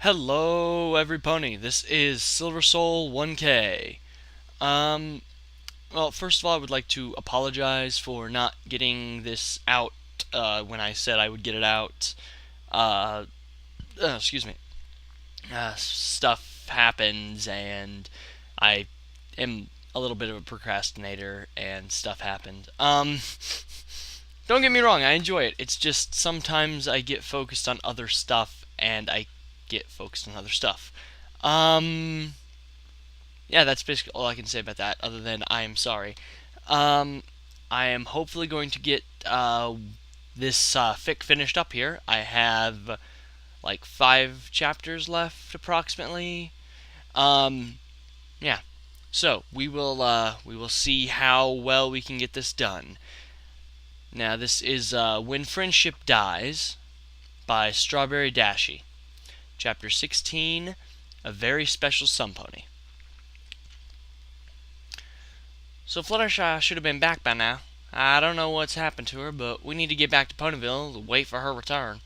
Hello, every pony. This is Silver Soul 1K. Um, well, first of all, I would like to apologize for not getting this out when I said I would get it out. Uh, excuse me. Stuff happens, and I am a little bit of a procrastinator, and stuff happened. Don't get me wrong, I enjoy it. It's just sometimes I get focused on other stuff, and I get focused on other stuff. Um, yeah, that's basically all I can say about that, other than I am sorry. Um, I am hopefully going to get this fic finished up here. I have like 5 chapters left, approximately. Um, yeah. So we will see how well we can get this done. Now this is When Friendship Dies by StrawnerryDashie. Chapter 16, A Very Special Sun Pony. So Fluttershy should have been back by now. I don't know what's happened to her, but we need to get back to Ponyville to wait for her return.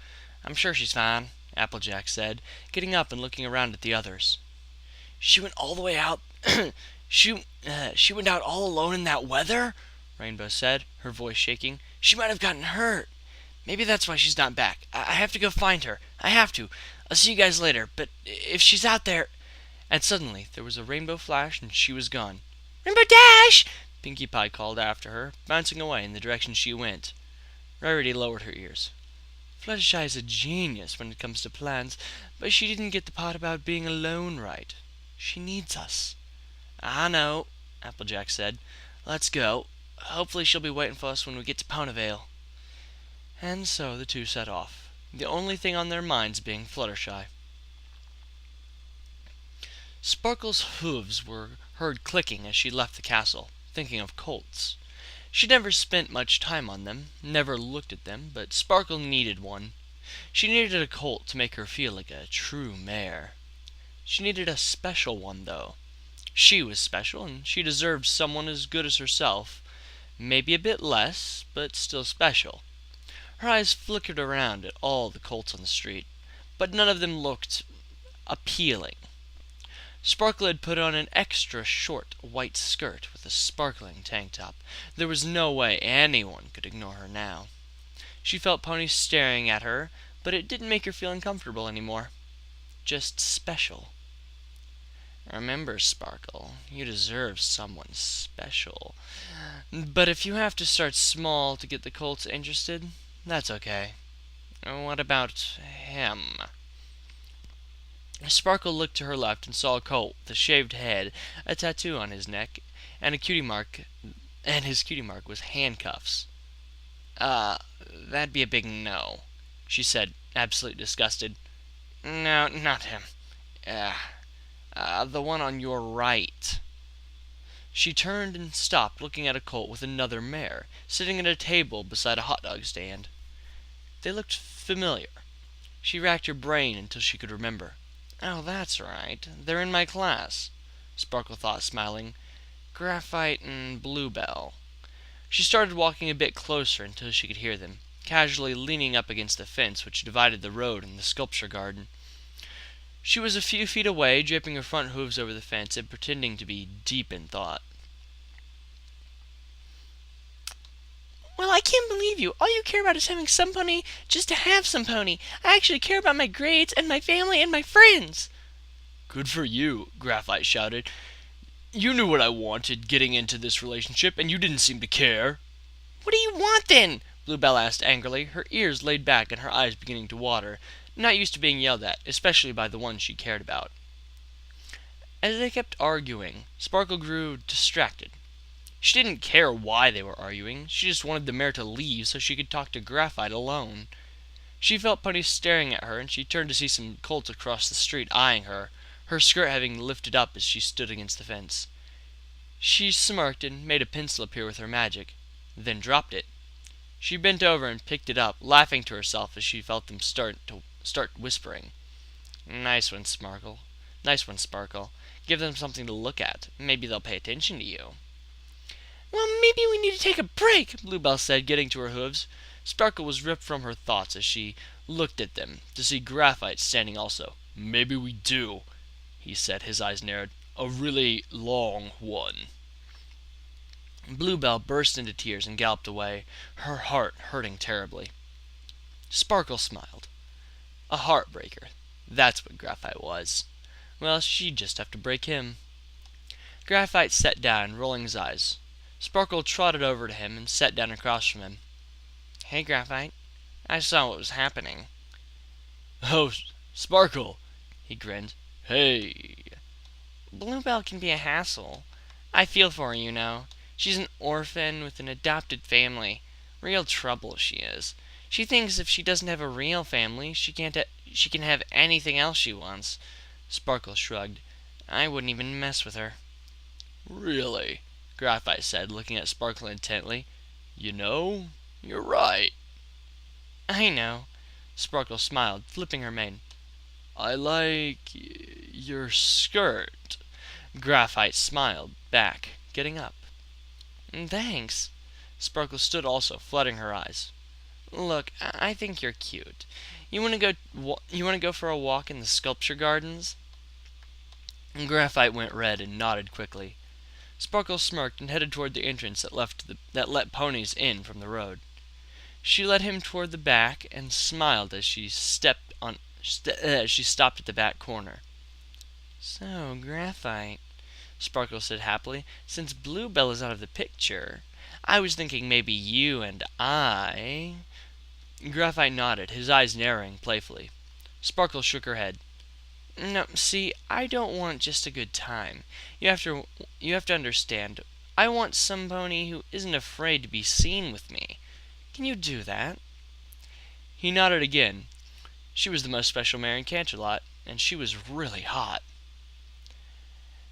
I'm sure she's fine, Applejack said, getting up and looking around at the others. She went all the way out. she went out all alone in that weather? Rainbow said, her voice shaking. She might have gotten hurt. Maybe that's why she's not back. I have to go find her. I have to. I'll see you guys later, but if she's out there... And suddenly, there was a rainbow flash and she was gone. Rainbow Dash! Pinkie Pie called after her, bouncing away in the direction she went. Rarity lowered her ears. Fluttershy is a genius when it comes to plans, but she didn't get the part about being alone right. She needs us. I know, Applejack said. Let's go. Hopefully she'll be waiting for us when we get to Ponyville. And so the two set off, the only thing on their minds being Fluttershy. Sparkle's hooves were heard clicking as she left the castle, thinking of colts. She never spent much time on them, never looked at them, but Sparkle needed one. She needed a colt to make her feel like a true mare. She needed a special one, though. She was special, and she deserved someone as good as herself. Maybe a bit less, but still special. Her eyes flickered around at all the colts on the street, but none of them looked appealing. Sparkle had put on an extra short white skirt with a sparkling tank top. There was no way anyone could ignore her now. She felt ponies staring at her, but it didn't make her feel uncomfortable anymore. Just special. Remember, Sparkle, you deserve someone special. But if you have to start small to get the colts interested, that's okay. What about him? Sparkle looked to her left and saw a colt with a shaved head, a tattoo on his neck, and his cutie mark was handcuffs. That'd be a big no, she said, absolutely disgusted. No, not him. The one on your right. She turned and stopped, looking at a colt with another mare, sitting at a table beside a hot dog stand. They looked familiar. She racked her brain until she could remember. Oh, that's right. They're in my class, Sparkle thought, smiling. Graphite and Bluebell. She started walking a bit closer until she could hear them, casually leaning up against the fence which divided the road and the sculpture garden. She was a few feet away, draping her front hooves over the fence and pretending to be deep in thought. Well, I can't believe you. All you care about is having some pony just to have some pony. I actually care about my grades and my family and my friends. Good for you, Graphite shouted. You knew what I wanted getting into this relationship, and you didn't seem to care. What do you want, then? Bluebell asked angrily, her ears laid back and her eyes beginning to water, not used to being yelled at, especially by the one she cared about. As they kept arguing, Sparkle grew distracted. She didn't care why they were arguing. She just wanted the mare to leave so she could talk to Graphite alone. She felt ponies staring at her, and she turned to see some colts across the street eyeing her, her skirt having lifted up as she stood against the fence. She smirked and made a pencil appear with her magic, then dropped it. She bent over and picked it up, laughing to herself as she felt them start whispering. Nice one, Sparkle. Nice one, Sparkle. Give them something to look at. Maybe they'll pay attention to you. Well, maybe we need to take a break, Bluebell said, getting to her hooves. Sparkle was ripped from her thoughts as she looked at them, to see Graphite standing also. Maybe we do, he said, his eyes narrowed. A really long one. Bluebell burst into tears and galloped away, her heart hurting terribly. Sparkle smiled. A heartbreaker. That's what Graphite was. Well, she'd just have to break him. Graphite sat down, rolling his eyes. Sparkle trotted over to him and sat down across from him. Hey, Graphite. I saw what was happening. Oh, Sparkle, he grinned. Hey. Bluebell can be a hassle. I feel for her, you know. She's an orphan with an adopted family. Real trouble, she is. She thinks if she doesn't have a real family, she can have anything else she wants. Sparkle shrugged. I wouldn't even mess with her. Really? Graphite said, looking at Sparkle intently. You know, you're right. I know. Sparkle smiled, flipping her mane. I like your skirt. Graphite smiled back, getting up. Thanks. Sparkle stood also, flooding her eyes. Look, I think you're cute. You want to go for a walk in the sculpture gardens? Graphite went red and nodded quickly. Sparkle smirked and headed toward the entrance that let ponies in from the road. She led him toward the back and smiled as she stopped at the back corner. So, Graphite, Sparkle said happily, since Bluebell is out of the picture, I was thinking maybe you and I... Graphite nodded, his eyes narrowing playfully. Sparkle shook her head. No, see, I don't want just a good time. You have to understand. I want some pony who isn't afraid to be seen with me. Can you do that? He nodded again. She was the most special mare in Canterlot, and she was really hot.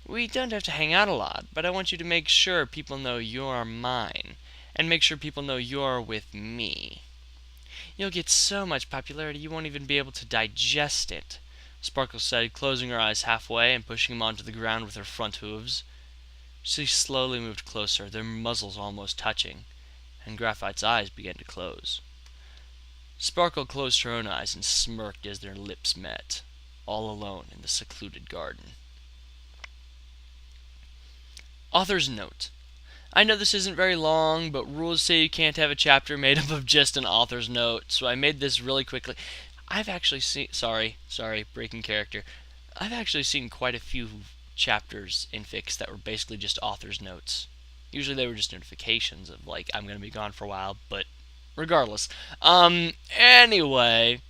We don't have to hang out a lot, but I want you to make sure people know you're mine, and make sure people know you're with me. You'll get so much popularity you won't even be able to digest it, Sparkle said, closing her eyes halfway and pushing him onto the ground with her front hooves. She slowly moved closer, their muzzles almost touching, and Graphite's eyes began to close. Sparkle closed her own eyes and smirked as their lips met, all alone in the secluded garden. Author's note. I know this isn't very long, but rules say you can't have a chapter made up of just an author's note, so I made this really quickly. I've actually seen... Sorry, breaking character. I've actually seen quite a few chapters in fics that were basically just author's notes. Usually they were just notifications of, like, I'm going to be gone for a while, but regardless. Anyway,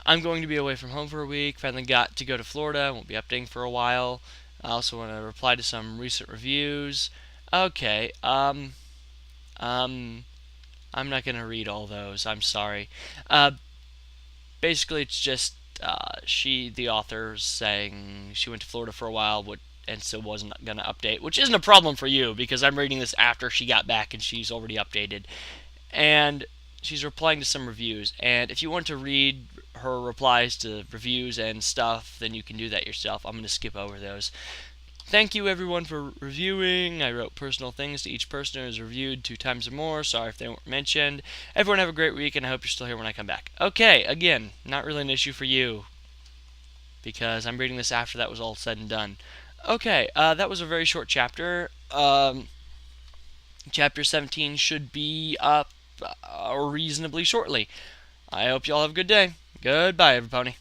I'm going to be away from home for a week. Finally got to go to Florida. I won't be updating for a while. I also want to reply to some recent reviews. Okay, I'm not going to read all those. I'm sorry. Basically, it's just the author, saying she went to Florida for a while and still wasn't going to update, which isn't a problem for you because I'm reading this after she got back and she's already updated. And she's replying to some reviews. And if you want to read her replies to reviews and stuff, then you can do that yourself. I'm going to skip over those. Thank you, everyone, for reviewing. I wrote personal things to each person who was reviewed 2 times or more. Sorry if they weren't mentioned. Everyone have a great week, and I hope you're still here when I come back. Okay, again, not really an issue for you, because I'm reading this after that was all said and done. Okay, that was a very short chapter. Chapter 17 should be up reasonably shortly. I hope you all have a good day. Goodbye, everybody.